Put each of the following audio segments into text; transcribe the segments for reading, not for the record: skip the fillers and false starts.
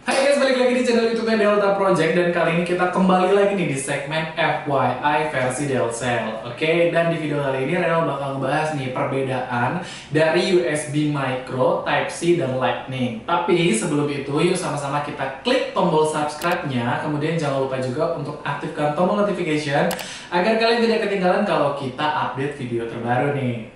Hai guys, balik lagi di channel YouTube Delta Project dan kali ini kita kembali lagi nih di segmen FYI versi Delcel. Oke, dan di video kali ini Renal bakal ngebahas nih perbedaan dari USB Micro, Type-C, dan Lightning. Tapi sebelum itu, yuk sama-sama kita klik tombol subscribe-nya, kemudian jangan lupa juga untuk aktifkan tombol notification agar kalian tidak ketinggalan kalau kita update video terbaru nih.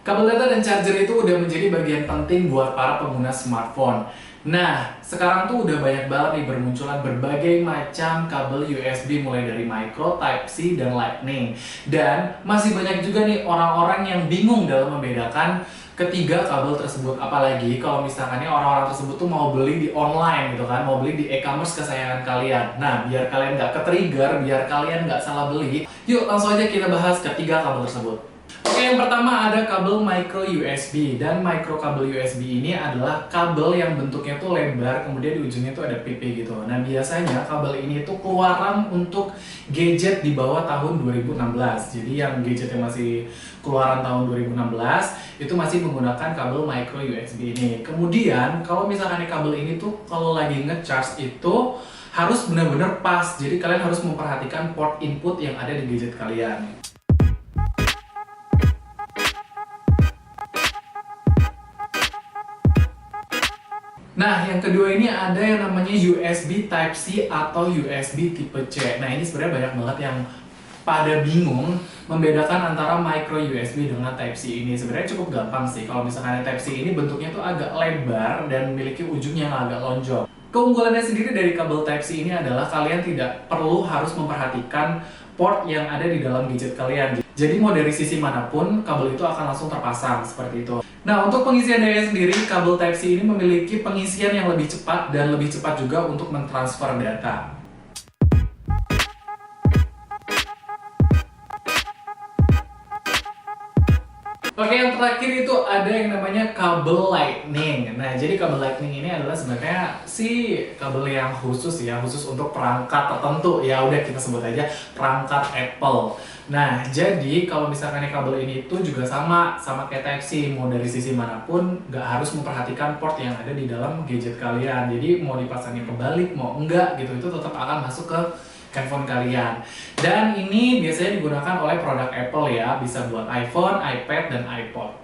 Kabel data dan charger itu udah menjadi bagian penting buat para pengguna smartphone. Nah, sekarang tuh udah banyak banget nih bermunculan berbagai macam kabel USB mulai dari micro, Type-C, dan Lightning. Dan masih banyak juga nih orang-orang yang bingung dalam membedakan ketiga kabel tersebut. Apalagi kalau misalkan orang-orang tersebut tuh mau beli di online gitu kan, mau beli di e-commerce kesayangan kalian. Nah, biar kalian nggak ke-trigger, biar kalian nggak salah beli, yuk langsung aja kita bahas ketiga kabel tersebut. Oke, yang pertama ada kabel micro USB, dan micro kabel USB ini adalah kabel yang bentuknya tuh lebar, kemudian di ujungnya tuh ada pipi gitu. Nah, biasanya kabel ini tuh keluaran untuk gadget di bawah tahun 2016. Jadi yang gadget yang masih keluaran tahun 2016 itu masih menggunakan kabel micro USB ini. Kemudian kalau misalkan kabel ini tuh kalau lagi nge-charge itu harus benar-benar pas. Jadi kalian harus memperhatikan port input yang ada di gadget kalian. Nah, yang kedua ini ada yang namanya USB Type-C atau USB tipe C. Nah, ini sebenarnya banyak banget yang pada bingung membedakan antara micro USB dengan Type-C ini. Sebenarnya cukup gampang sih. Kalau misalkan Type-C ini bentuknya tuh agak lebar dan memiliki ujung yang agak lonjong. Keunggulannya sendiri dari kabel Type-C ini adalah kalian tidak perlu harus memperhatikan port yang ada di dalam gadget kalian. Jadi mau dari sisi manapun, kabel itu akan langsung terpasang seperti itu. Nah, untuk pengisian daya sendiri, kabel Type-C ini memiliki pengisian yang lebih cepat dan lebih cepat juga untuk mentransfer data. Oke, yang terakhir itu ada yang namanya kabel Lightning. Nah, jadi kabel Lightning ini adalah sebenarnya kabel yang khusus ya, khusus untuk perangkat tertentu. Ya udah kita sebut aja perangkat Apple. Nah, jadi kalau misalkan kabel ini tuh juga sama kayak Type-C, mau dari sisi manapun nggak harus memperhatikan port yang ada di dalam gadget kalian. Jadi mau dipasangin kebalik, mau enggak gitu, itu tetap akan masuk ke handphone kalian. Dan ini biasanya digunakan oleh produk Apple ya, bisa buat iPhone, iPad, dan iPod.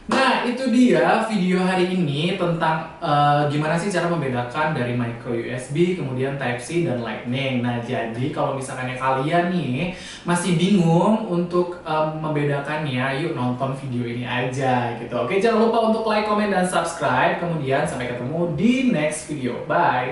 Nah, itu dia video hari ini tentang gimana sih cara membedakan dari micro USB, kemudian Type-C, dan Lightning. Nah, jadi kalau misalkan kalian nih masih bingung untuk membedakannya, yuk nonton video ini aja gitu. Oke, jangan lupa untuk like, comment, dan subscribe. Kemudian sampai ketemu di next video. Bye!